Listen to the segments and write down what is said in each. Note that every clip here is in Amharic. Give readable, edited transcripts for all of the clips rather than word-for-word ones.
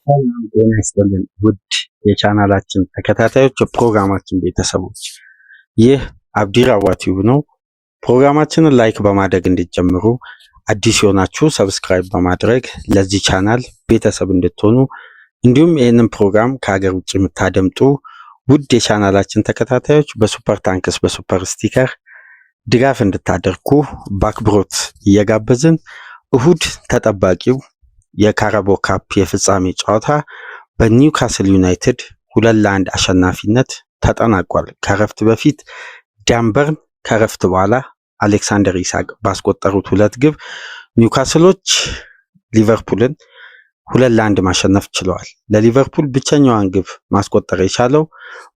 ሰላም ጤና ይስጥልን ውድ የቻናላችን ተከታታዮች የፕሮግራማችን ቤተሰቦች፣ ይህ አብዲራዋ ቲዩብ ነው። ፕሮግራማችንን ላይክ በማድረግ እንድትጀምሩ፣ አዲስ የሆናችሁ ሰብስክራይብ በማድረግ ለዚህ ቻናል ቤተሰብ እንድትሆኑ፣ እንዲሁም ይህንን ፕሮግራም ከሀገር ውጭ የምታደምጡ ውድ የቻናላችን ተከታታዮች በሱፐር ታንክስ በሱፐር ስቲከር ድጋፍ እንድታደርጉ በአክብሮት እየጋበዝን እሁድ ተጠባቂው የካራቦ ካፕ የፍጻሜ ጨዋታ በኒውካስል ዩናይትድ 2-1 አሸናፊነት ተጠናቋል። ከረፍት በፊት ዳንበርን፣ ከረፍት በኋላ አሌክሳንደር ኢሳቅ ባስቆጠሩት 2 ግብ ኒውካስሎች ሊቨርፑልን 2-1 ማሸነፍ ችለዋል። ለሊቨርፑል ብቸኛዋን ግብ ማስቆጠር የቻለው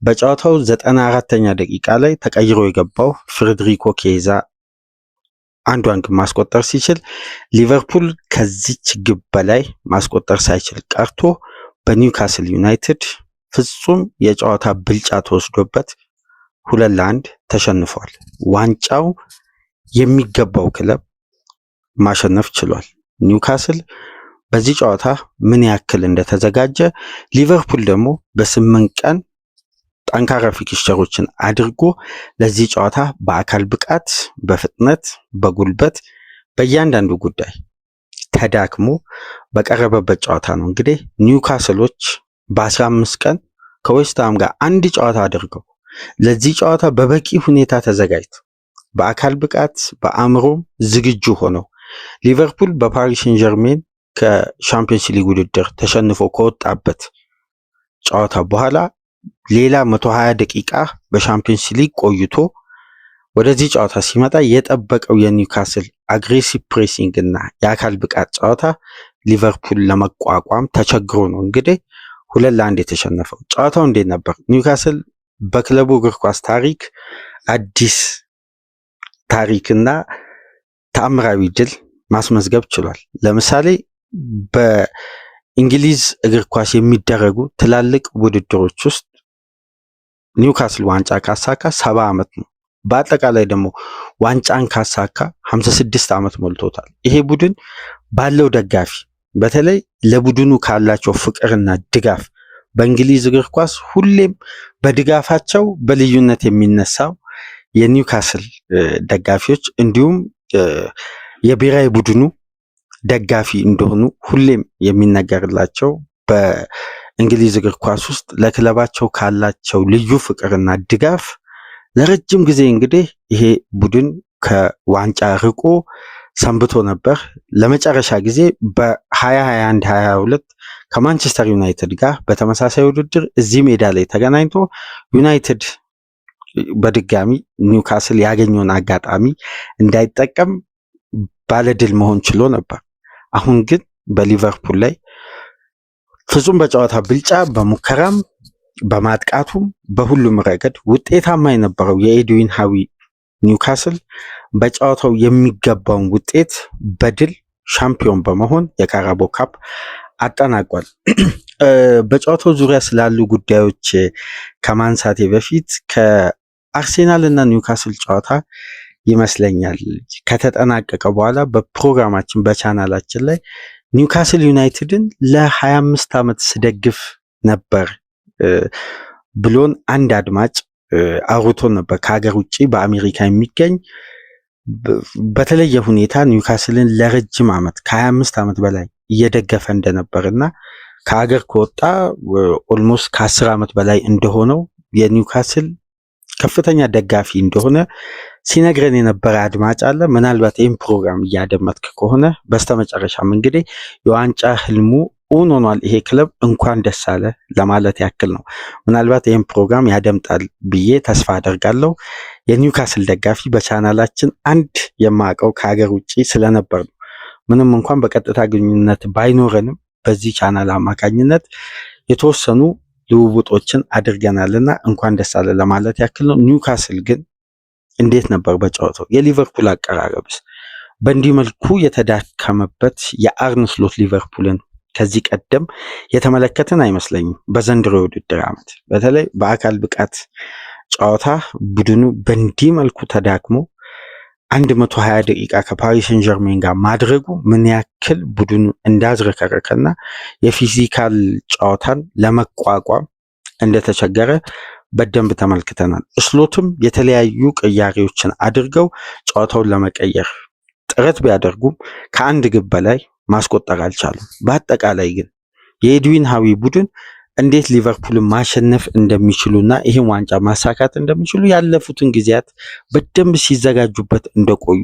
በጨዋታው 94ኛ ደቂቃ ላይ ተቀይሮ የገባው ፍሬድሪኮ ኬዛ አንዷን ግብ ማስቆጠር ሲችል፣ ሊቨርፑል ከዚች ግብ በላይ ማስቆጠር ሳይችል ቀርቶ በኒውካስል ዩናይትድ ፍጹም የጨዋታ ብልጫ ተወስዶበት 2-1 ተሸንፏል። ዋንጫው የሚገባው ክለብ ማሸነፍ ችሏል። ኒውካስል በዚህ ጨዋታ ምን ያክል እንደተዘጋጀ፣ ሊቨርፑል ደግሞ በ8 ቀን ጠንካራ ፊክስቸሮችን አድርጎ ለዚህ ጨዋታ በአካል ብቃት፣ በፍጥነት፣ በጉልበት በእያንዳንዱ ጉዳይ ተዳክሞ በቀረበበት ጨዋታ ነው። እንግዲህ ኒውካስሎች በ15 ቀን ከዌስትሃም ጋር አንድ ጨዋታ አድርገው ለዚህ ጨዋታ በበቂ ሁኔታ ተዘጋጅተው በአካል ብቃት በአእምሮም ዝግጁ ሆነው ሊቨርፑል በፓሪስ ሴን ጀርሜን ከሻምፒዮንስ ሊግ ውድድር ተሸንፎ ከወጣበት ጨዋታ በኋላ ሌላ 120 ደቂቃ በሻምፒዮንስ ሊግ ቆይቶ ወደዚህ ጨዋታ ሲመጣ የጠበቀው የኒውካስል አግሬሲቭ ፕሬሲንግ እና የአካል ብቃት ጨዋታ ሊቨርፑል ለመቋቋም ተቸግሮ ነው እንግዲህ 2-1 የተሸነፈው። ጨዋታው እንዴት ነበር? ኒውካስል በክለቡ እግር ኳስ ታሪክ አዲስ ታሪክና ተአምራዊ ድል ማስመዝገብ ችሏል። ለምሳሌ በእንግሊዝ እግር ኳስ የሚደረጉ ትላልቅ ውድድሮች ውስጥ ኒውካስል ዋንጫ ካሳካ 70 ዓመት ነው። በአጠቃላይ ደግሞ ዋንጫን ካሳካ 56 ዓመት ሞልቶታል። ይሄ ቡድን ባለው ደጋፊ፣ በተለይ ለቡድኑ ካላቸው ፍቅርና ድጋፍ በእንግሊዝ እግር ኳስ ሁሌም በድጋፋቸው በልዩነት የሚነሳው የኒውካስል ደጋፊዎች እንዲሁም የብሔራዊ ቡድኑ ደጋፊ እንደሆኑ ሁሌም የሚነገርላቸው በእንግሊዝ እግር ኳስ ውስጥ ለክለባቸው ካላቸው ልዩ ፍቅርና ድጋፍ ለረጅም ጊዜ እንግዲህ ይሄ ቡድን ከዋንጫ ርቆ ሰንብቶ ነበር። ለመጨረሻ ጊዜ በ2021-22 ከማንቸስተር ዩናይትድ ጋር በተመሳሳይ ውድድር እዚህ ሜዳ ላይ ተገናኝቶ ዩናይትድ በድጋሚ ኒውካስል ያገኘውን አጋጣሚ እንዳይጠቀም ባለድል መሆን ችሎ ነበር። አሁን ግን በሊቨርፑል ላይ ፍጹም በጨዋታ ብልጫ በሙከራም በማጥቃቱም በሁሉም ረገድ ውጤታማ የነበረው የኤድዊን ሃዊ ኒውካስል በጨዋታው የሚገባውን ውጤት በድል ሻምፒዮን በመሆን የካራቦ ካፕ አጠናቋል። በጨዋታው ዙሪያ ስላሉ ጉዳዮች ከማንሳቴ በፊት ከአርሴናል እና ኒውካስል ጨዋታ ይመስለኛል ከተጠናቀቀ በኋላ በፕሮግራማችን በቻናላችን ላይ ኒውካስል ዩናይትድን ለ25 ዓመት ስደግፍ ነበር ብሎን አንድ አድማጭ አውርቶን ነበር። ከሀገር ውጭ በአሜሪካ የሚገኝ በተለየ ሁኔታ ኒውካስልን ለረጅም ዓመት ከ25 ዓመት በላይ እየደገፈ እንደነበርና ከሀገር ከወጣ ኦልሞስት ከ10 ዓመት በላይ እንደሆነው የኒውካስል ከፍተኛ ደጋፊ እንደሆነ ሲነግረን የነበረ አድማጭ አለ። ምናልባት ይህን ፕሮግራም እያደመጥክ ከሆነ በስተመጨረሻም እንግዲህ የዋንጫ ህልሙ እውን ሆኗል። ይሄ ክለብ እንኳን ደስ አለ ለማለት ያክል ነው። ምናልባት ይህን ፕሮግራም ያደምጣል ብዬ ተስፋ አደርጋለሁ። የኒውካስል ደጋፊ በቻናላችን አንድ የማውቀው ከሀገር ውጭ ስለነበር ነው። ምንም እንኳን በቀጥታ ግንኙነት ባይኖረንም በዚህ ቻናል አማካኝነት የተወሰኑ ልውውጦችን አድርገናልና እንኳን ደስ አለ ለማለት ያክል ነው። ኒውካስል ግን እንዴት ነበር በጨዋታው? የሊቨርፑል አቀራረብስ? በእንዲህ መልኩ የተዳከመበት የአርነ ስሎት ሊቨርፑልን ከዚህ ቀደም የተመለከትን አይመስለኝም። በዘንድሮ የውድድር ዓመት በተለይ በአካል ብቃት ጨዋታ ቡድኑ በእንዲህ መልኩ ተዳክሞ 120 ደቂቃ ከፓሪስ ሴን ጀርሜን ጋር ማድረጉ ምን ያክል ቡድኑ እንዳዝረከረከና የፊዚካል ጨዋታን ለመቋቋም እንደተቸገረ በደንብ ተመልክተናል። ስሎትም የተለያዩ ቅያሬዎችን አድርገው ጨዋታውን ለመቀየር ጥረት ቢያደርጉም ከአንድ ግብ በላይ ማስቆጠር አልቻሉም። በአጠቃላይ ግን የኤድዊን ሃዊ ቡድን እንዴት ሊቨርፑልን ማሸነፍ እንደሚችሉና ይህን ዋንጫ ማሳካት እንደሚችሉ ያለፉትን ጊዜያት በደንብ ሲዘጋጁበት እንደቆዩ፣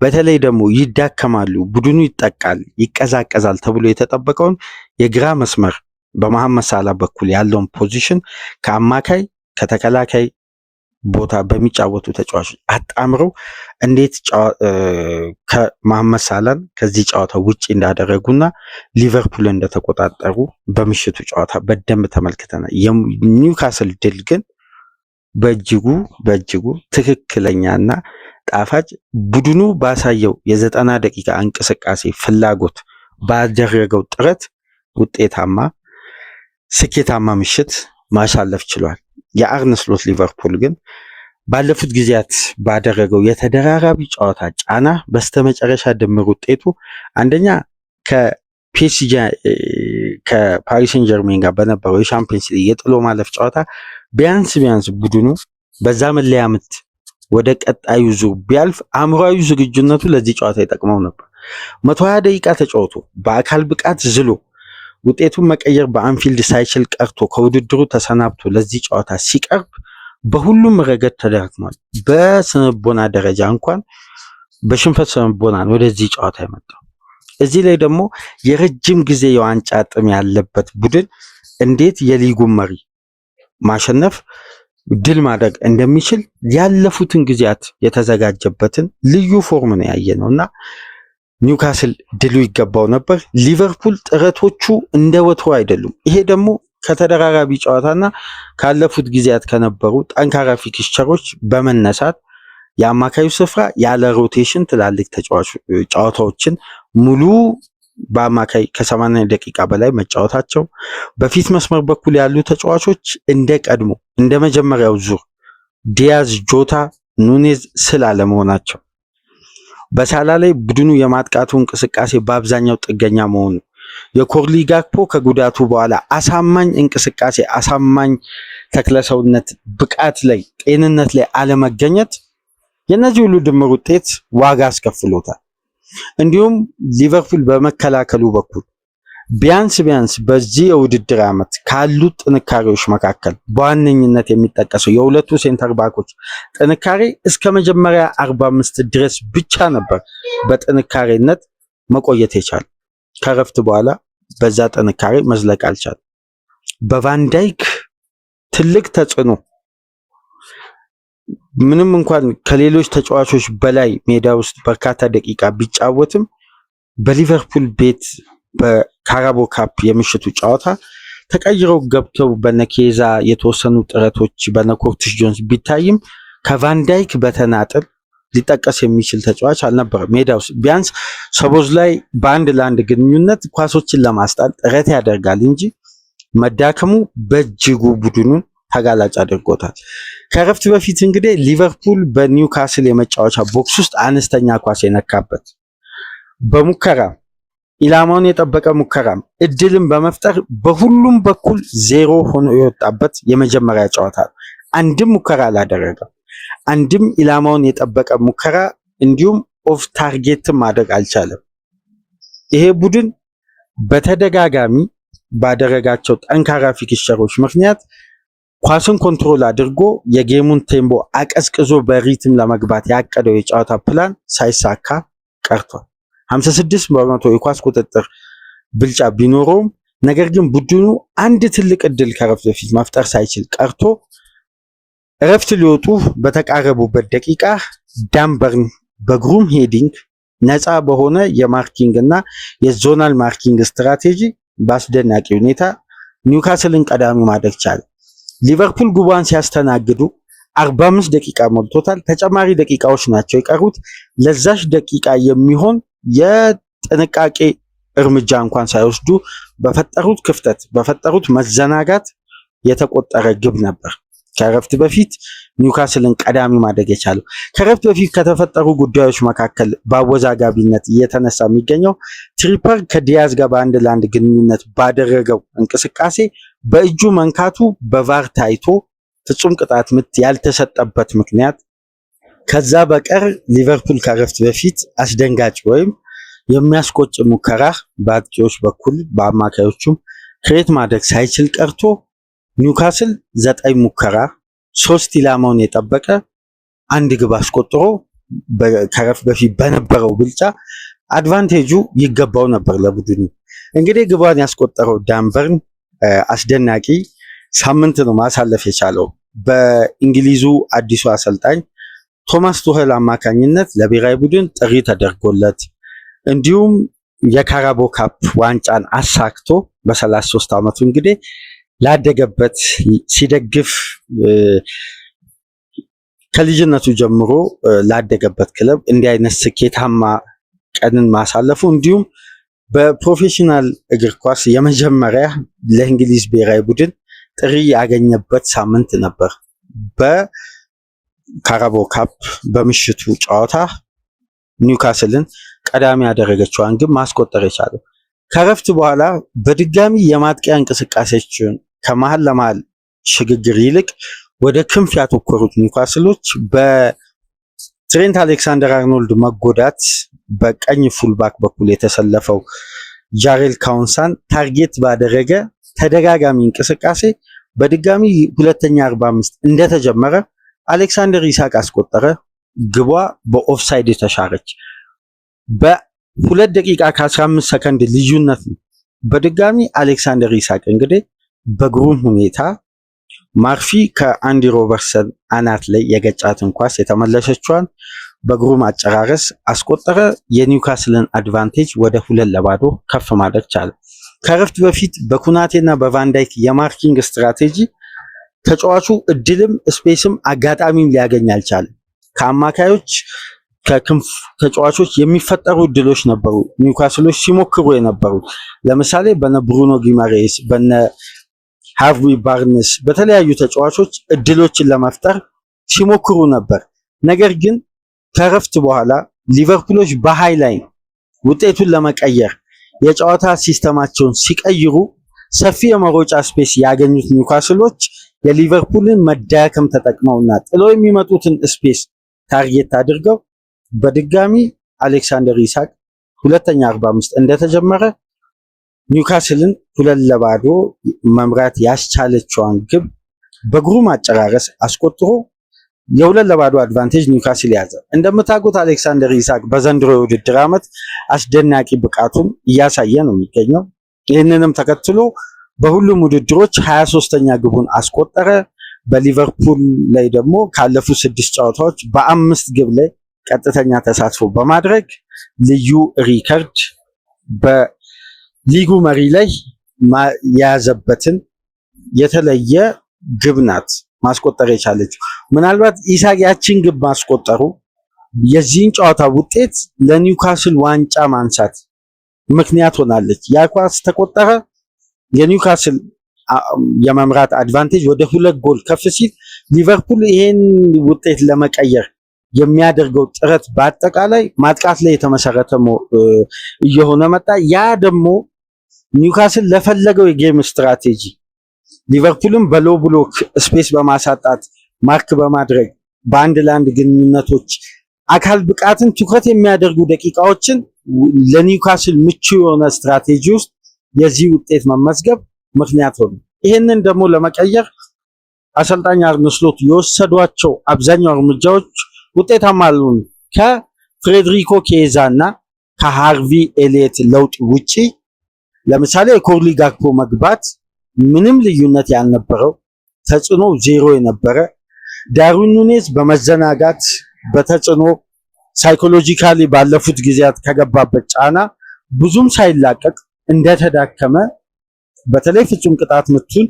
በተለይ ደግሞ ይዳከማሉ፣ ቡድኑ ይጠቃል፣ ይቀዛቀዛል ተብሎ የተጠበቀውን የግራ መስመር በመሐመድ ሳላ በኩል ያለውን ፖዚሽን ከአማካይ ከተከላካይ ቦታ በሚጫወቱ ተጫዋቾች አጣምረው እንዴት ከመሐመድ ሳላን ከዚህ ጨዋታ ውጪ እንዳደረጉና ሊቨርፑል እንደተቆጣጠሩ በምሽቱ ጨዋታ በደንብ ተመልክተናል። የኒውካስል ድል ግን በእጅጉ ትክክለኛና ጣፋጭ ቡድኑ ባሳየው የ90 ደቂቃ እንቅስቃሴ ፍላጎት ባደረገው ጥረት ስኬታማ ምሽት ማሳለፍ ችሏል። የአርነ ስሎት ሊቨርፑል ግን ባለፉት ጊዜያት ባደረገው የተደራራቢ ጨዋታ ጫና በስተመጨረሻ ድምር ውጤቱ አንደኛ ከፒኤስጂ ከፓሪስ ሴን ጀርሜን ጋር በነበረው የሻምፒየንስ ሊግ የጥሎ ማለፍ ጨዋታ ቢያንስ ቡድኑ በዛ መለያ ምት ወደ ቀጣዩ ዙር ቢያልፍ አእምሯዊ ዝግጁነቱ ለዚህ ጨዋታ ይጠቅመው ነበር። 120 ደቂቃ ተጫውቶ በአካል ብቃት ዝሎ ውጤቱን መቀየር በአንፊልድ ሳይችል ቀርቶ ከውድድሩ ተሰናብቶ ለዚህ ጨዋታ ሲቀርብ በሁሉም ረገድ ተዳክሟል። በስነቦና ደረጃ እንኳን በሽንፈት ስነቦና ወደዚህ ጨዋታ የመጣው። እዚህ ላይ ደግሞ የረጅም ጊዜ የዋንጫ ጥም ያለበት ቡድን እንዴት የሊጉን መሪ ማሸነፍ ድል ማድረግ እንደሚችል ያለፉትን ጊዜያት የተዘጋጀበትን ልዩ ፎርም ነው ያየነውና ኒውካስል ድሉ ይገባው ነበር። ሊቨርፑል ጥረቶቹ እንደ ወትሮ አይደሉም። ይሄ ደግሞ ከተደራራቢ ጨዋታና ካለፉት ጊዜያት ከነበሩ ጠንካራ ፊክስቸሮች በመነሳት የአማካዩ ስፍራ ያለ ሮቴሽን ትላልቅ ጨዋታዎችን ሙሉ በአማካይ ከ80 ደቂቃ በላይ መጫወታቸው፣ በፊት መስመር በኩል ያሉ ተጫዋቾች እንደ ቀድሞ እንደ መጀመሪያው ዙር ዲያዝ፣ ጆታ፣ ኑኔዝ ስላለመሆናቸው፣ በሳላ ላይ ቡድኑ የማጥቃቱ እንቅስቃሴ በአብዛኛው ጥገኛ መሆኑ፣ የኮርሊ ጋክፖ ከጉዳቱ በኋላ አሳማኝ እንቅስቃሴ አሳማኝ ተክለሰውነት ብቃት ላይ ጤንነት ላይ አለመገኘት የነዚህ ሁሉ ድምር ውጤት ዋጋ አስከፍሎታል። እንዲሁም ሊቨርፑል በመከላከሉ በኩል ቢያንስ በዚህ የውድድር ዓመት ካሉት ጥንካሬዎች መካከል በዋነኝነት የሚጠቀሰው የሁለቱ ሴንተር ባኮች ጥንካሬ እስከ መጀመሪያ 45 ድረስ ብቻ ነበር በጥንካሬነት መቆየት የቻለ። ከረፍት በኋላ በዛ ጥንካሬ መዝለቅ አልቻለም። በቫንዳይክ ትልቅ ተጽዕኖ ምንም እንኳን ከሌሎች ተጫዋቾች በላይ ሜዳ ውስጥ በርካታ ደቂቃ ቢጫወትም በሊቨርፑል ቤት በካራቦ ካፕ የምሽቱ ጨዋታ ተቀይረው ገብተው በነኬዛ የተወሰኑ ጥረቶች በነኮርቲስ ጆንስ ቢታይም ከቫንዳይክ በተናጠል ሊጠቀስ የሚችል ተጫዋች አልነበረም። ሜዳ ውስጥ ቢያንስ ሰቦዝ ላይ በአንድ ለአንድ ግንኙነት ኳሶችን ለማስጣል ጥረት ያደርጋል እንጂ መዳከሙ በእጅጉ ቡድኑን ተጋላጭ አድርጎታል። ከረፍት በፊት እንግዲህ ሊቨርፑል በኒውካስል የመጫወቻ ቦክስ ውስጥ አነስተኛ ኳስ የነካበት በሙከራ ኢላማውን የጠበቀ ሙከራም እድልን በመፍጠር በሁሉም በኩል ዜሮ ሆኖ የወጣበት የመጀመሪያ ጨዋታ ነው። አንድም ሙከራ አላደረገም። አንድም ኢላማውን የጠበቀ ሙከራ እንዲሁም ኦፍ ታርጌት ማድረግ አልቻለም። ይሄ ቡድን በተደጋጋሚ ባደረጋቸው ጠንካራ ፊክስቸሮች ምክንያት ኳስን ኮንትሮል አድርጎ የጌሙን ቴምፖ አቀዝቅዞ በሪትም ለመግባት ያቀደው የጨዋታ ፕላን ሳይሳካ ቀርቷል። 56% የኳስ ቁጥጥር ብልጫ ቢኖረውም ነገር ግን ቡድኑ አንድ ትልቅ እድል ከረፍት በፊት መፍጠር ሳይችል ቀርቶ እረፍት ሊወጡ በተቃረቡበት ደቂቃ ዳንበርን በግሩም ሄዲንግ ነፃ በሆነ የማርኪንግ እና የዞናል ማርኪንግ ስትራቴጂ በአስደናቂ ሁኔታ ኒውካስልን ቀዳሚ ማድረግ ቻለ። ሊቨርፑል ጉባን ሲያስተናግዱ 45 ደቂቃ ሞልቶታል። ተጨማሪ ደቂቃዎች ናቸው የቀሩት። ለዛሽ ደቂቃ የሚሆን የጥንቃቄ እርምጃ እንኳን ሳይወስዱ በፈጠሩት ክፍተት በፈጠሩት መዘናጋት የተቆጠረ ግብ ነበር። ከረፍት በፊት ኒውካስልን ቀዳሚ ማድረግ የቻለው። ከረፍት በፊት ከተፈጠሩ ጉዳዮች መካከል በአወዛጋቢነት እየተነሳ የሚገኘው ትሪፐር ከዲያዝ ጋር በአንድ ለአንድ ግንኙነት ባደረገው እንቅስቃሴ በእጁ መንካቱ በቫር ታይቶ ፍጹም ቅጣት ምት ያልተሰጠበት ምክንያት፣ ከዛ በቀር ሊቨርፑል ከረፍት በፊት አስደንጋጭ ወይም የሚያስቆጭ ሙከራ በአጥቂዎች በኩል በአማካዮቹም ክሬት ማድረግ ሳይችል ቀርቶ ኒውካስል 9 ሙከራ 3 ኢላማውን የጠበቀ አንድ ግብ አስቆጥሮ ከረፍት በፊት በነበረው ብልጫ አድቫንቴጁ ይገባው ነበር ለቡድኑ። እንግዲህ ግቧን ያስቆጠረው ዳንበርን አስደናቂ ሳምንት ነው ማሳለፍ የቻለው። በእንግሊዙ አዲሱ አሰልጣኝ ቶማስ ቱኸል አማካኝነት ለብሔራዊ ቡድን ጥሪ ተደርጎለት እንዲሁም የካራቦ ካፕ ዋንጫን አሳክቶ በ33 ዓመቱ እንግዲህ ላደገበት ሲደግፍ ከልጅነቱ ጀምሮ ላደገበት ክለብ እንዲህ አይነት ስኬታማ ቀንን ማሳለፉ እንዲሁም በፕሮፌሽናል እግር ኳስ የመጀመሪያ ለእንግሊዝ ብሔራዊ ቡድን ጥሪ ያገኘበት ሳምንት ነበር። በካራቦ ካፕ በምሽቱ ጨዋታ ኒውካስልን ቀዳሚ ያደረገችዋን ግብ ማስቆጠር የቻለው። ከረፍት በኋላ በድጋሚ የማጥቂያ እንቅስቃሴዎችን ከመሃል ለመሃል ሽግግር ይልቅ ወደ ክንፍ ያተኮሩት ኒውካስሎች በትሬንት አሌክሳንደር አርኖልድ መጎዳት በቀኝ ፉልባክ በኩል የተሰለፈው ጃሬል ካውንሳን ታርጌት ባደረገ ተደጋጋሚ እንቅስቃሴ በድጋሚ ሁለተኛ 45 እንደተጀመረ አሌክሳንደር ኢሳቅ አስቆጠረ። ግቧ በኦፍሳይድ የተሻረች በ2 ደቂቃ ከ15 ሰከንድ ልዩነት ነው። በድጋሚ አሌክሳንደር ኢሳቅ እንግዲህ በግሩም ሁኔታ ማርፊ ከአንዲ ሮበርትሰን አናት ላይ የገጫትን ኳስ የተመለሰችዋን በግሩም አጨራረስ አስቆጠረ። የኒውካስልን አድቫንቴጅ ወደ 2-0 ከፍ ማድረግ ቻለ። ከረፍት በፊት በኩናቴና በቫንዳይክ የማርኪንግ ስትራቴጂ ተጫዋቹ እድልም ስፔስም አጋጣሚም ሊያገኝ አልቻለም። ከአማካዮች ከክንፍ ተጫዋቾች የሚፈጠሩ እድሎች ነበሩ ኒውካስሎች ሲሞክሩ የነበሩ። ለምሳሌ በነ ብሩኖ ጊማሬስ በነ ሃርቪ ባርነስ በተለያዩ ተጫዋቾች እድሎችን ለመፍጠር ሲሞክሩ ነበር። ነገር ግን ከረፍት በኋላ ሊቨርፑሎች በሃይላይን ውጤቱን ለመቀየር የጨዋታ ሲስተማቸውን ሲቀይሩ ሰፊ የመሮጫ ስፔስ ያገኙት ኒውካስሎች የሊቨርፑልን መዳከም ተጠቅመውና ጥለው የሚመጡትን ስፔስ ታርጌት አድርገው በድጋሚ አሌክሳንደር ኢሳቅ ሁለተኛ 45 እንደተጀመረ ኒውካስልን 2-0 መምራት ያስቻለችዋን ግብ በግሩም አጨራረስ አስቆጥሮ የ2-0 አድቫንቴጅ ኒውካስል ያዘ። እንደምታውቁት አሌክሳንደር ኢሳቅ በዘንድሮ የውድድር ዓመት አስደናቂ ብቃቱን እያሳየ ነው የሚገኘው። ይህንንም ተከትሎ በሁሉም ውድድሮች 23ኛ ግቡን አስቆጠረ። በሊቨርፑል ላይ ደግሞ ካለፉት 6 ጨዋታዎች በ5 ግብ ላይ ቀጥተኛ ተሳትፎ በማድረግ ልዩ ሪከርድ በሊጉ መሪ ላይ የያዘበትን የተለየ ግብ ናት ማስቆጠር የቻለችው። ምናልባት ኢሳቅ ያቺን ግብ ማስቆጠሩ የዚህን ጨዋታ ውጤት ለኒውካስል ዋንጫ ማንሳት ምክንያት ሆናለች። ያ ኳስ ተቆጠረ፣ የኒውካስል የመምራት አድቫንቴጅ ወደ 2 ጎል ከፍ ሲል ሊቨርፑል ይሄን ውጤት ለመቀየር የሚያደርገው ጥረት በአጠቃላይ ማጥቃት ላይ የተመሰረተ እየሆነ መጣ። ያ ደግሞ ኒውካስል ለፈለገው የጌም ስትራቴጂ ሊቨርፑልም በሎ ብሎክ ስፔስ በማሳጣት ማርክ በማድረግ በአንድ ለአንድ ግንኙነቶች አካል ብቃትን ትኩረት የሚያደርጉ ደቂቃዎችን ለኒውካስል ምቹ የሆነ ስትራቴጂ ውስጥ የዚህ ውጤት መመዝገብ ምክንያት ሆነ። ይህንን ደግሞ ለመቀየር አሰልጣኝ አርነ ስሎት የወሰዷቸው አብዛኛው እርምጃዎች ውጤታማ አልሆኑ። ከፍሬድሪኮ ኬዛ እና ከሃርቪ ኤሊየት ለውጥ ውጪ ለምሳሌ የኮርሊ ጋክፖ መግባት ምንም ልዩነት ያልነበረው ተጽዕኖ ዜሮ የነበረ፣ ዳርዊን ኑኔዝ በመዘናጋት በተጽዕኖ ሳይኮሎጂካሊ ባለፉት ጊዜያት ከገባበት ጫና ብዙም ሳይላቀቅ እንደተዳከመ በተለይ ፍጹም ቅጣት ምቱን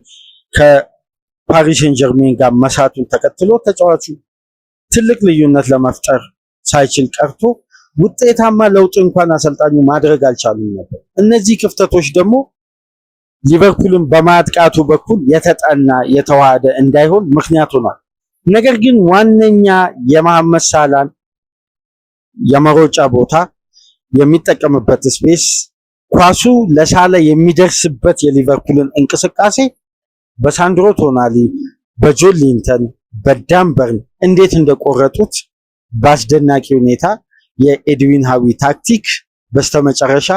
ከፓሪስ ሴን ጀርሜን ጋር መሳቱን ተከትሎ ተጫዋቹ ትልቅ ልዩነት ለመፍጠር ሳይችል ቀርቶ ውጤታማ ለውጥ እንኳን አሰልጣኙ ማድረግ አልቻሉም ነበር። እነዚህ ክፍተቶች ደግሞ ሊቨርፑልን በማጥቃቱ በኩል የተጠና የተዋሃደ እንዳይሆን ምክንያት ሆኗል። ነገር ግን ዋነኛ የመሐመድ ሳላህን የመሮጫ ቦታ የሚጠቀምበት ስፔስ ኳሱ ለሳላ የሚደርስበት የሊቨርፑልን እንቅስቃሴ በሳንድሮ ቶናሊ፣ በጆን ሊንተን፣ በዳን በርን እንዴት እንደቆረጡት በአስደናቂ ሁኔታ የኤድዊን ሃዊ ታክቲክ በስተመጨረሻ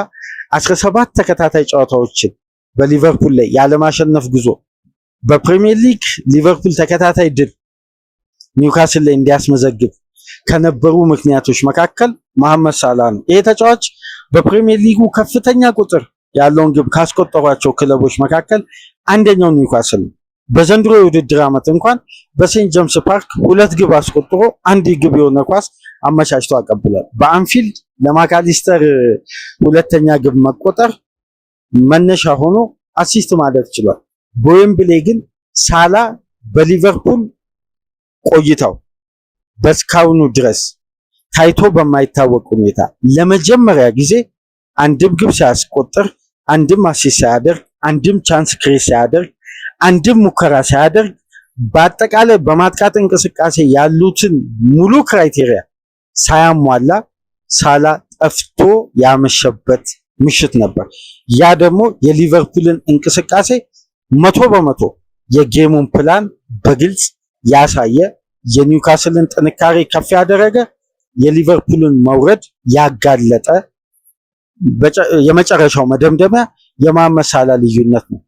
17 ተከታታይ ጨዋታዎችን በሊቨርፑል ላይ ያለማሸነፍ ጉዞ በፕሪሚየር ሊግ ሊቨርፑል ተከታታይ ድል ኒውካስል ላይ እንዲያስመዘግብ ከነበሩ ምክንያቶች መካከል መሐመድ ሳላህ ነው። ይሄ ተጫዋች በፕሪሚየር ሊጉ ከፍተኛ ቁጥር ያለውን ግብ ካስቆጠሯቸው ክለቦች መካከል አንደኛው ኒውካስል ነው። በዘንድሮ የውድድር ዓመት እንኳን በሴንት ጄምስ ፓርክ 2 ግብ አስቆጥሮ 1 ግብ የሆነ ኳስ አመቻችቶ አቀብሏል። በአንፊልድ ለማካሊስተር 2ኛ ግብ መቆጠር መነሻ ሆኖ አሲስት ማድረግ ችሏል። በዌምብሌ ግን ሳላ በሊቨርፑል ቆይታው በስካውኑ ድረስ ታይቶ በማይታወቅ ሁኔታ ለመጀመሪያ ጊዜ አንድም ግብ ሳያስቆጥር፣ አንድም አሲስት ሳያደርግ፣ አንድም ቻንስ ክሬት ሳያደርግ፣ አንድም ሙከራ ሳያደርግ በአጠቃላይ በማጥቃት እንቅስቃሴ ያሉትን ሙሉ ክራይቴሪያ ሳያሟላ ሳላ ጠፍቶ ያመሸበት ምሽት ነበር። ያ ደግሞ የሊቨርፑልን እንቅስቃሴ 100% የጌሙን ፕላን በግልጽ ያሳየ፣ የኒውካስልን ጥንካሬ ከፍ ያደረገ፣ የሊቨርፑልን መውረድ ያጋለጠ የመጨረሻው መደምደሚያ የመሐመድ ሳላህ ልዩነት ነው።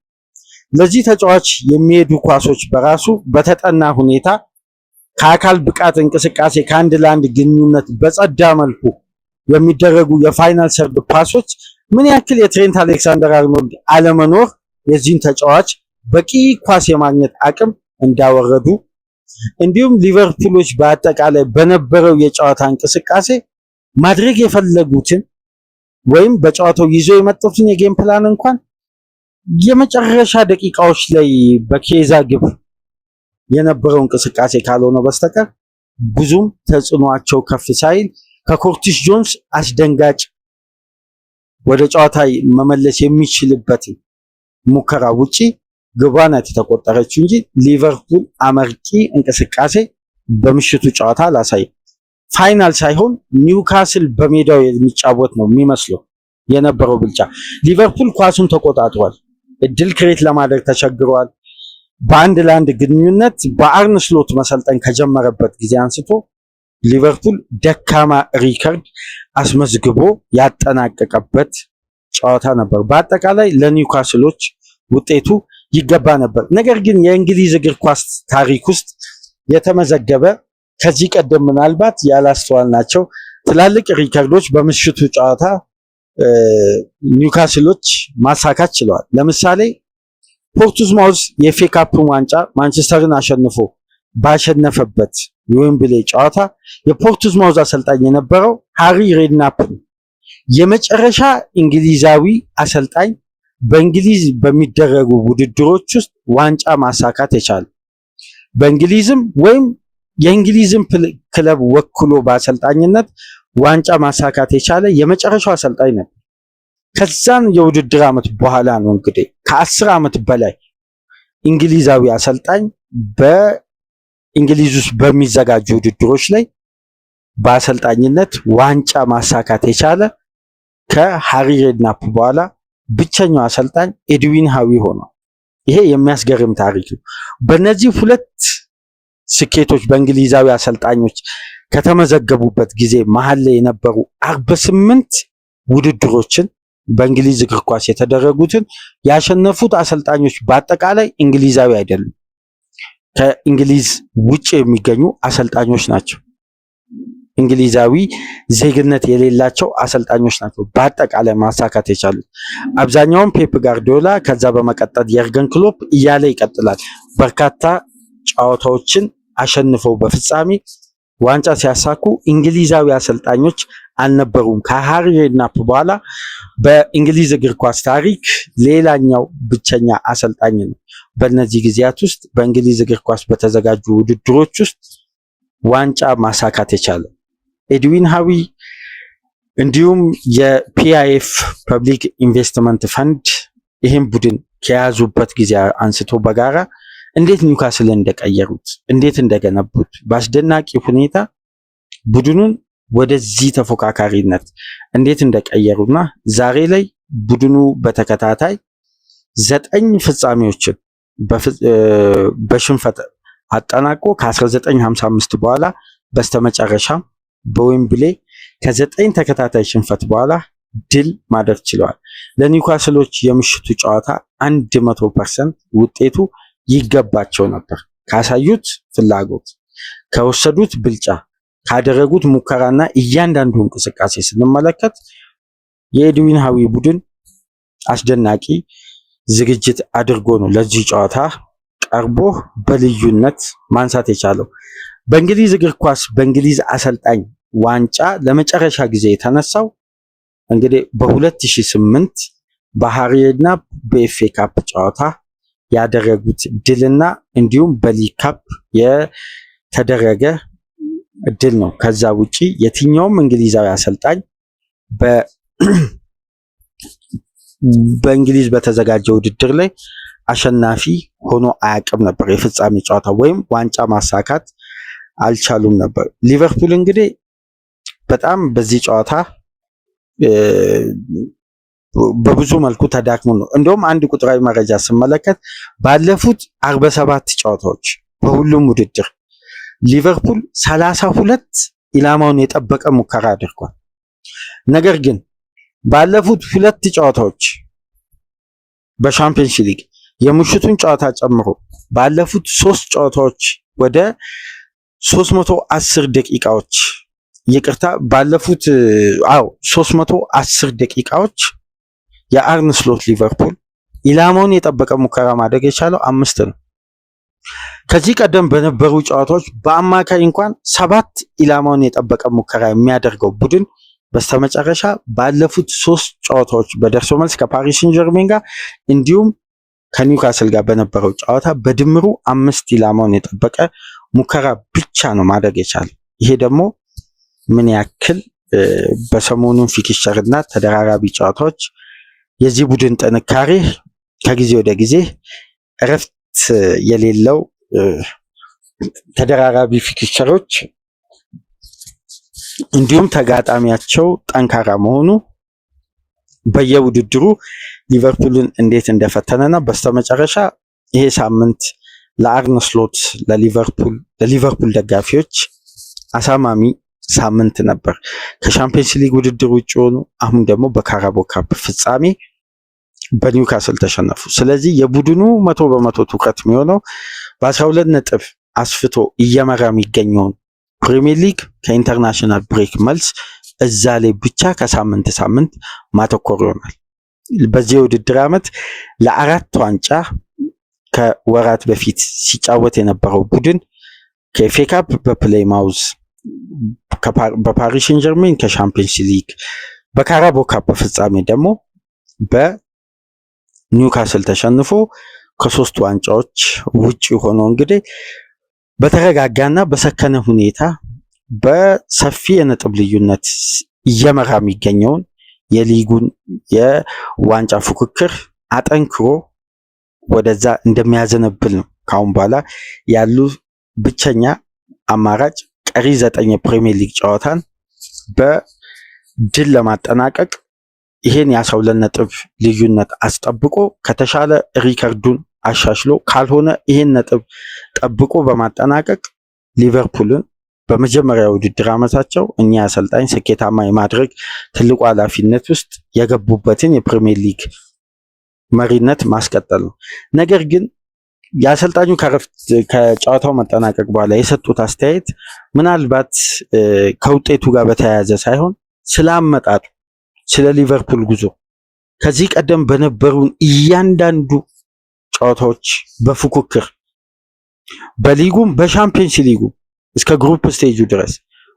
ለዚህ ተጫዋች የሚሄዱ ኳሶች በራሱ በተጠና ሁኔታ ከአካል ብቃት እንቅስቃሴ ከአንድ ለአንድ ግንኙነት በጸዳ መልኩ የሚደረጉ የፋይናል ሰርድ ፓሶች ምን ያክል የትሬንት አሌክሳንደር አርኖልድ አለመኖር የዚህን ተጫዋች በቂ ኳስ የማግኘት አቅም እንዳወረዱ፣ እንዲሁም ሊቨርፑሎች በአጠቃላይ በነበረው የጨዋታ እንቅስቃሴ ማድረግ የፈለጉትን ወይም በጨዋታው ይዞ የመጡትን የጌም ፕላን እንኳን የመጨረሻ ደቂቃዎች ላይ በኬዛ ግብ የነበረው እንቅስቃሴ ካልሆነ በስተቀር ብዙም ተጽዕኖአቸው ከፍ ሳይል ከኮርቲስ ጆንስ አስደንጋጭ ወደ ጨዋታ መመለስ የሚችልበት ሙከራ ውጪ ግቧ ናት የተቆጠረችው እንጂ ሊቨርፑል አመርቂ እንቅስቃሴ በምሽቱ ጨዋታ አላሳየም። ፋይናል ሳይሆን ኒውካስል በሜዳው የሚጫወት ነው የሚመስለው የነበረው ብልጫ። ሊቨርፑል ኳሱን ተቆጣጥሯል፣ እድል ክሬት ለማድረግ ተቸግሯል። በአንድ ለአንድ ግንኙነት በአርነ ስሎት መሰልጠን ከጀመረበት ጊዜ አንስቶ ሊቨርፑል ደካማ ሪከርድ አስመዝግቦ ያጠናቀቀበት ጨዋታ ነበር። በአጠቃላይ ለኒውካስሎች ውጤቱ ይገባ ነበር። ነገር ግን የእንግሊዝ እግር ኳስ ታሪክ ውስጥ የተመዘገበ ከዚህ ቀደም ምናልባት ያላስተዋልናቸው ትላልቅ ሪከርዶች በምሽቱ ጨዋታ ኒውካስሎች ማሳካት ችለዋል። ለምሳሌ ፖርትስማውዝ የኤፍኤ ካፕን ዋንጫ ማንቸስተርን አሸንፎ ባሸነፈበት የዌምብሌ ጨዋታ የፖርትስማውዝ አሰልጣኝ የነበረው ሃሪ ሬድናፕ የመጨረሻ እንግሊዛዊ አሰልጣኝ በእንግሊዝ በሚደረጉ ውድድሮች ውስጥ ዋንጫ ማሳካት የቻለ በእንግሊዝም ወይም የእንግሊዝን ክለብ ወክሎ በአሰልጣኝነት ዋንጫ ማሳካት የቻለ የመጨረሻው አሰልጣኝ ነበር። ከዛን የውድድር ዓመት በኋላ ነው እንግዲህ ከ10 ዓመት በላይ እንግሊዛዊ አሰልጣኝ በእንግሊዝ ውስጥ በሚዘጋጁ ውድድሮች ላይ በአሰልጣኝነት ዋንጫ ማሳካት የቻለ ከሃሪ ሬድናፕ በኋላ ብቸኛው አሰልጣኝ ኤድዊን ሃዊ ሆኗል። ይሄ የሚያስገርም ታሪክ ነው። በእነዚህ ሁለት ስኬቶች በእንግሊዛዊ አሰልጣኞች ከተመዘገቡበት ጊዜ መሀል ላይ የነበሩ 48 ውድድሮችን በእንግሊዝ እግር ኳስ የተደረጉትን ያሸነፉት አሰልጣኞች በአጠቃላይ እንግሊዛዊ አይደሉም፣ ከእንግሊዝ ውጭ የሚገኙ አሰልጣኞች ናቸው። እንግሊዛዊ ዜግነት የሌላቸው አሰልጣኞች ናቸው በአጠቃላይ ማሳካት የቻሉት። አብዛኛውን ፔፕ ጋርዲዮላ፣ ከዛ በመቀጠል የርገን ክሎፕ እያለ ይቀጥላል። በርካታ ጨዋታዎችን አሸንፈው በፍጻሜ ዋንጫ ሲያሳኩ እንግሊዛዊ አሰልጣኞች አልነበሩም። ከሃሪ ሬድናፕ በኋላ በእንግሊዝ እግር ኳስ ታሪክ ሌላኛው ብቸኛ አሰልጣኝ ነው። በእነዚህ ጊዜያት ውስጥ በእንግሊዝ እግር ኳስ በተዘጋጁ ውድድሮች ውስጥ ዋንጫ ማሳካት የቻለ ኤድዊን ሃዊ እንዲሁም የፒአይኤፍ ፐብሊክ ኢንቨስትመንት ፈንድ ይህን ቡድን ከያዙበት ጊዜ አንስቶ በጋራ እንዴት ኒውካስልን እንደቀየሩት እንዴት እንደገነቡት በአስደናቂ ሁኔታ ቡድኑን ወደዚህ ተፎካካሪነት እንዴት እንደቀየሩና ዛሬ ላይ ቡድኑ በተከታታይ 9 ፍጻሜዎችን በሽንፈት አጠናቆ ከ1955 በኋላ በስተመጨረሻ በዌምብሌ ከ9 ተከታታይ ሽንፈት በኋላ ድል ማድረግ ችለዋል። ለኒውካስሎች የምሽቱ ጨዋታ 100% ውጤቱ ይገባቸው ነበር። ካሳዩት ፍላጎት፣ ከወሰዱት ብልጫ፣ ካደረጉት ሙከራና እያንዳንዱ እንቅስቃሴ ስንመለከት የኤድዊን ሃዊ ቡድን አስደናቂ ዝግጅት አድርጎ ነው ለዚህ ጨዋታ ቀርቦ በልዩነት ማንሳት የቻለው። በእንግሊዝ እግር ኳስ በእንግሊዝ አሰልጣኝ ዋንጫ ለመጨረሻ ጊዜ የተነሳው እንግዲህ በ2008 በሃሪና በኤፍኤ ካፕ ጨዋታ ያደረጉት ድልና እንዲሁም በሊግ ካፕ የተደረገ ድል ነው። ከዛ ውጪ የትኛውም እንግሊዛዊ አሰልጣኝ በእንግሊዝ በተዘጋጀ ውድድር ላይ አሸናፊ ሆኖ አያውቅም ነበር። የፍጻሜ ጨዋታ ወይም ዋንጫ ማሳካት አልቻሉም ነበር። ሊቨርፑል እንግዲህ በጣም በዚህ ጨዋታ በብዙ መልኩ ተዳክሞ ነው። እንደውም አንድ ቁጥራዊ መረጃ ስመለከት ባለፉት 47 ጨዋታዎች በሁሉም ውድድር ሊቨርፑል 32 ኢላማውን የጠበቀ ሙከራ አድርጓል። ነገር ግን ባለፉት 2 ጨዋታዎች በሻምፒየንስ ሊግ የምሽቱን ጨዋታ ጨምሮ ባለፉት 3 ጨዋታዎች ወደ 310 ደቂቃዎች ባለፉት 310 ደቂቃዎች የአርነ ስሎት ሊቨርፑል ኢላማውን የጠበቀ ሙከራ ማድረግ የቻለው 5 ነው። ከዚህ ቀደም በነበሩ ጨዋታዎች በአማካይ እንኳን 7 ኢላማውን የጠበቀ ሙከራ የሚያደርገው ቡድን በስተመጨረሻ ባለፉት 3 ጨዋታዎች በደርሶ መልስ ከፓሪስ ሴን ጀርሜን ጋር እንዲሁም ከኒውካስል ጋር በነበረው ጨዋታ በድምሩ 5 ኢላማውን የጠበቀ ሙከራ ብቻ ነው ማድረግ የቻለው። ይሄ ደግሞ ምን ያክል በሰሞኑን ፊክስቸርና ተደራራቢ ጨዋታዎች የዚህ ቡድን ጥንካሬ ከጊዜ ወደ ጊዜ እረፍት የሌለው ተደራራቢ ፊክስቸሮች እንዲሁም ተጋጣሚያቸው ጠንካራ መሆኑ በየውድድሩ ሊቨርፑልን እንዴት እንደፈተነና በስተመጨረሻ ይሄ ሳምንት ለአርነ ስሎት ለሊቨርፑል ደጋፊዎች አሳማሚ ሳምንት ነበር። ከሻምፒየንስ ሊግ ውድድር ውጭ ሆኑ፣ አሁን ደግሞ በካራቦ ካፕ ፍጻሜ በኒውካስል ተሸነፉ። ስለዚህ የቡድኑ 100% ትኩረት የሚሆነው በ12 ነጥብ አስፍቶ እየመራ የሚገኘውን ፕሪሚየር ሊግ ከኢንተርናሽናል ብሬክ መልስ እዛ ላይ ብቻ ከሳምንት ሳምንት ማተኮር ይሆናል። በዚህ የውድድር ዓመት ለ4 ዋንጫ ከወራት በፊት ሲጫወት የነበረው ቡድን ከኤፍኤ ካፕ በፕሌይማውዝ በፓሪስ ሴን ጀርሜን ከሻምፒየንስ ሊግ በካራቦ ካፕ ፍጻሜ ደግሞ በኒውካስል ተሸንፎ ከ3 ዋንጫዎች ውጪ ሆኖ እንግዲህ በተረጋጋና በሰከነ ሁኔታ በሰፊ የነጥብ ልዩነት እየመራ የሚገኘውን የሊጉን የዋንጫ ፉክክር አጠንክሮ ወደዛ እንደሚያዘነብል ነው ካሁን በኋላ ያሉ ብቸኛ አማራጭ ቀሪ 9 የፕሪሚየር ሊግ ጨዋታን በድል ለማጠናቀቅ ይሄን የ12 ነጥብ ልዩነት አስጠብቆ ከተሻለ ሪከርዱን አሻሽሎ ካልሆነ ይሄን ነጥብ ጠብቆ በማጠናቀቅ ሊቨርፑልን በመጀመሪያ ውድድር ዓመታቸው እኛ አሰልጣኝ ስኬታማ የማድረግ ትልቁ ኃላፊነት ውስጥ የገቡበትን የፕሪሚየር ሊግ መሪነት ማስቀጠል ነው። ነገር ግን የአሰልጣኙ ከጨዋታው መጠናቀቅ በኋላ የሰጡት አስተያየት ምናልባት ከውጤቱ ጋር በተያያዘ ሳይሆን ስላመጣጡ ስለ ሊቨርፑል ጉዞ ከዚህ ቀደም በነበሩን እያንዳንዱ ጨዋታዎች በፉክክር በሊጉም በሻምፒየንስ ሊጉ እስከ ግሩፕ ስቴጁ ድረስ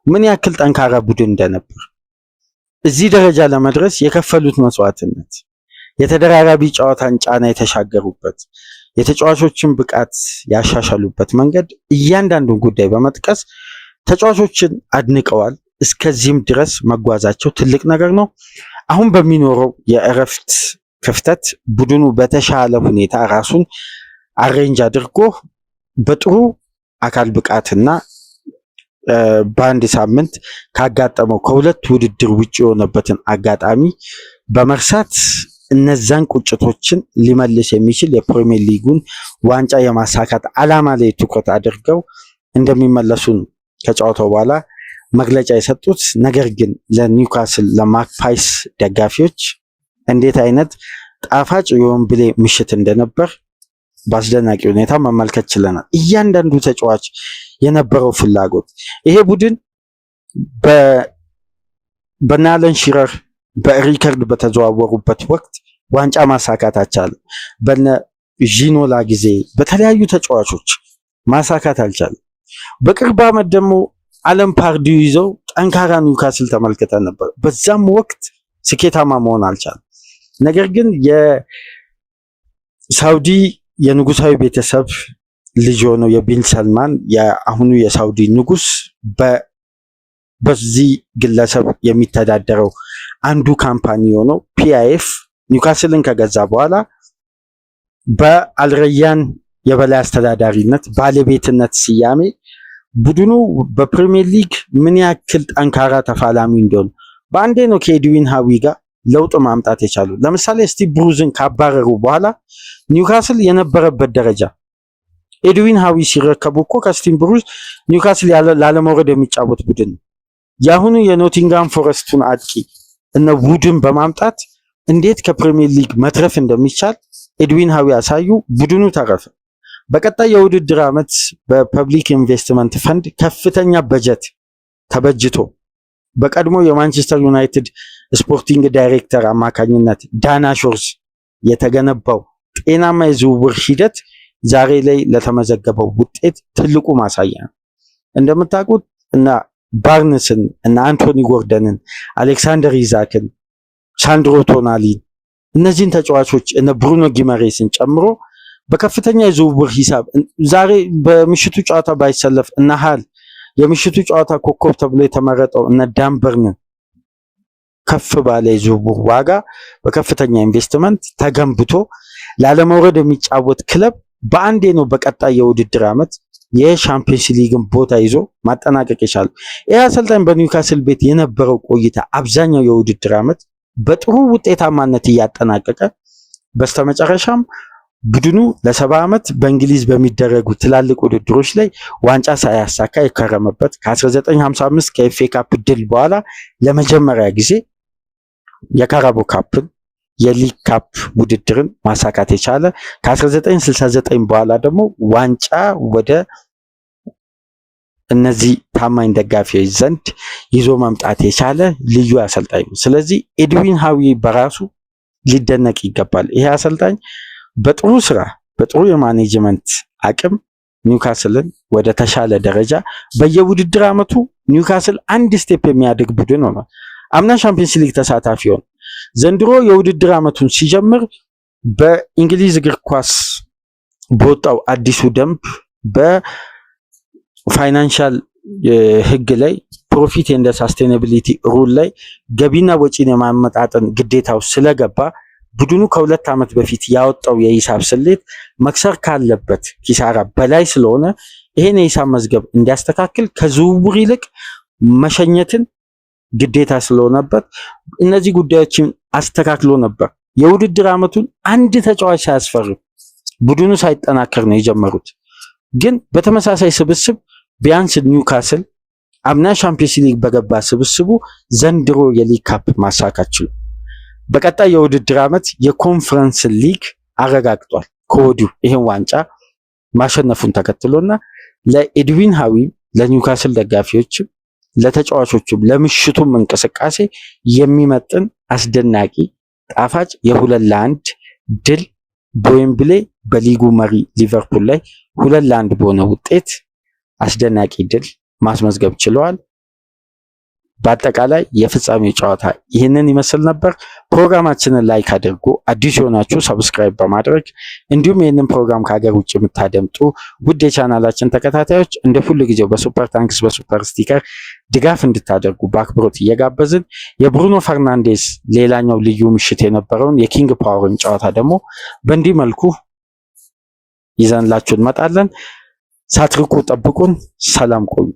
ምን ያክል ጠንካራ ቡድን እንደነበር እዚህ ደረጃ ለመድረስ የከፈሉት መስዋዕትነት የተደራራቢ ጨዋታን ጫና የተሻገሩበት የተጫዋቾችን ብቃት ያሻሻሉበት መንገድ እያንዳንዱን ጉዳይ በመጥቀስ ተጫዋቾችን አድንቀዋል። እስከዚህም ድረስ መጓዛቸው ትልቅ ነገር ነው። አሁን በሚኖረው የእረፍት ክፍተት ቡድኑ በተሻለ ሁኔታ ራሱን አሬንጅ አድርጎ በጥሩ አካል ብቃትና በአንድ ሳምንት ካጋጠመው ከሁለት ውድድር ውጭ የሆነበትን አጋጣሚ በመርሳት እነዛን ቁጭቶችን ሊመልስ የሚችል የፕሪሚየር ሊጉን ዋንጫ የማሳካት ዓላማ ላይ ትኩረት አድርገው እንደሚመለሱ ከጨዋታው በኋላ መግለጫ የሰጡት። ነገር ግን ለኒውካስል ለማክፓይስ ደጋፊዎች እንዴት አይነት ጣፋጭ የዌምብሌ ምሽት እንደነበር በአስደናቂ ሁኔታ መመልከት ችለናል። እያንዳንዱ ተጫዋች የነበረው ፍላጎት ይሄ ቡድን በናለን ሺረር በሪከርድ በተዘዋወሩበት ወቅት ዋንጫ ማሳካት አልቻለም። በነ ዢኖላ ጊዜ በተለያዩ ተጫዋቾች ማሳካት አልቻለም። በቅርብ ዓመት ደግሞ አለም ፓርዲው ይዘው ጠንካራ ኒውካስል ተመልክተን ነበር። በዛም ወቅት ስኬታማ መሆን አልቻለም። ነገር ግን የሳውዲ የንጉሳዊ ቤተሰብ ልጅ ሆነው የቢን ሰልማን የአሁኑ የሳውዲ ንጉስ በዚህ ግለሰብ የሚተዳደረው አንዱ ካምፓኒ ሆነው ፒአይኤፍ ኒውካስልን ከገዛ በኋላ በአልረያን የበላይ አስተዳዳሪነት ባለቤትነት ስያሜ ቡድኑ በፕሪሚየር ሊግ ምን ያክል ጠንካራ ተፋላሚ እንደሆነ በአንዴ ነው ከኤድዊን ሃዊ ጋር ለውጥ ማምጣት የቻሉ። ለምሳሌ ስቲቭ ብሩዝን ካባረሩ በኋላ ኒውካስል የነበረበት ደረጃ ኤድዊን ሃዊ ሲረከቡ እኮ ከስቲቭ ብሩዝ ኒውካስል ላለመውረድ የሚጫወት ቡድን ነው። የአሁኑ የኖቲንጋም ፎረስቱን አጥቂ እነ ቡድን በማምጣት እንዴት ከፕሪሚየር ሊግ መትረፍ እንደሚቻል ኤድዊን ሃዊ ያሳዩ። ቡድኑ ተረፈ። በቀጣይ የውድድር ዓመት በፐብሊክ ኢንቨስትመንት ፈንድ ከፍተኛ በጀት ተበጅቶ በቀድሞ የማንቸስተር ዩናይትድ ስፖርቲንግ ዳይሬክተር አማካኝነት ዳና ሾርስ የተገነባው ጤናማ የዝውውር ሂደት ዛሬ ላይ ለተመዘገበው ውጤት ትልቁ ማሳያ ነው። እንደምታውቁት እና ባርንስን እና አንቶኒ ጎርደንን፣ አሌክሳንደር ኢዛክን፣ ሳንድሮ ቶናሊን እነዚህን ተጫዋቾች እነ ብሩኖ ጊመሬስን ጨምሮ በከፍተኛ የዝውውር ሂሳብ ዛሬ በምሽቱ ጨዋታ ባይሰለፍ እና ሃል የምሽቱ ጨዋታ ኮከብ ተብሎ የተመረጠው እነ ዳንበርን ከፍ ባለ የዝውውር ዋጋ በከፍተኛ ኢንቨስትመንት ተገንብቶ ላለመውረድ የሚጫወት ክለብ በአንዴ ነው በቀጣይ የውድድር ዓመት የሻምፒየንስ ሊግን ቦታ ይዞ ማጠናቀቅ የቻለው። ይህ አሰልጣኝ በኒውካስል ቤት የነበረው ቆይታ አብዛኛው የውድድር ዓመት በጥሩ ውጤታማነት እያጠናቀቀ በስተመጨረሻም ቡድኑ ለ70 ዓመት በእንግሊዝ በሚደረጉ ትላልቅ ውድድሮች ላይ ዋንጫ ሳያሳካ የከረመበት ከ1955 ከኤፍኤ ካፕ ድል በኋላ ለመጀመሪያ ጊዜ የካራቦ ካፕን የሊግ ካፕ ውድድርን ማሳካት የቻለ ከ1969 በኋላ ደግሞ ዋንጫ ወደ እነዚህ ታማኝ ደጋፊዎች ዘንድ ይዞ መምጣት የቻለ ልዩ አሰልጣኝ ነው። ስለዚህ ኤድዊን ሃዊ በራሱ ሊደነቅ ይገባል። ይሄ አሰልጣኝ በጥሩ ስራ በጥሩ የማኔጅመንት አቅም ኒውካስልን ወደ ተሻለ ደረጃ በየውድድር ዓመቱ ኒውካስል አንድ ስቴፕ የሚያድግ ቡድን ሆኗል። አምና ሻምፒየንስ ሊግ ተሳታፊ ሆነ። ዘንድሮ የውድድር ዓመቱን ሲጀምር በእንግሊዝ እግር ኳስ በወጣው አዲሱ ደንብ በፋይናንሻል ህግ ላይ ፕሮፊት ኤንድ ሳስቴናቢሊቲ ሩል ላይ ገቢና ወጪን የማመጣጠን ግዴታው ስለገባ ቡድኑ ከ2 ዓመት በፊት ያወጣው የሂሳብ ስሌት መክሰር ካለበት ኪሳራ በላይ ስለሆነ ይሄን የሂሳብ መዝገብ እንዲያስተካክል ከዝውውር ይልቅ መሸኘትን ግዴታ ስለሆነበት እነዚህ ጉዳዮችን አስተካክሎ ነበር። የውድድር ዓመቱን አንድ ተጫዋች ሳያስፈርም ቡድኑ ሳይጠናከር ነው የጀመሩት። ግን በተመሳሳይ ስብስብ ቢያንስ ኒውካስል አምና ሻምፒየንስ ሊግ በገባ ስብስቡ ዘንድሮ የሊግ ካፕ ማሳካት ችሏል። በቀጣይ የውድድር ዓመት የኮንፈረንስ ሊግ አረጋግጧል ከወዲሁ ይሄን ዋንጫ ማሸነፉን ተከትሎና ለኤድዊን ሃዊ ለኒውካስል ደጋፊዎችም ለተጫዋቾችም ለምሽቱም እንቅስቃሴ የሚመጥን አስደናቂ ጣፋጭ የ2-1 ድል በዌምብሌ በሊጉ መሪ ሊቨርፑል ላይ 2-1 በሆነ ውጤት አስደናቂ ድል ማስመዝገብ ችለዋል። በአጠቃላይ የፍጻሜው ጨዋታ ይህንን ይመስል ነበር። ፕሮግራማችንን ላይክ አድርጉ። አዲስ የሆናችሁ ሰብስክራይብ በማድረግ እንዲሁም ይህንን ፕሮግራም ከሀገር ውጭ የምታደምጡ ውድ የቻናላችን ተከታታዮች እንደ ሁሉ ጊዜው በሱፐር ታንክስ በሱፐር ስቲከር ድጋፍ እንድታደርጉ በአክብሮት እየጋበዝን የብሩኖ ፈርናንዴስ ሌላኛው ልዩ ምሽት የነበረውን የኪንግ ፓወርን ጨዋታ ደግሞ በእንዲህ መልኩ ይዘንላችሁ እንመጣለን። ሳትርቁ ጠብቁን። ሰላም ቆዩ።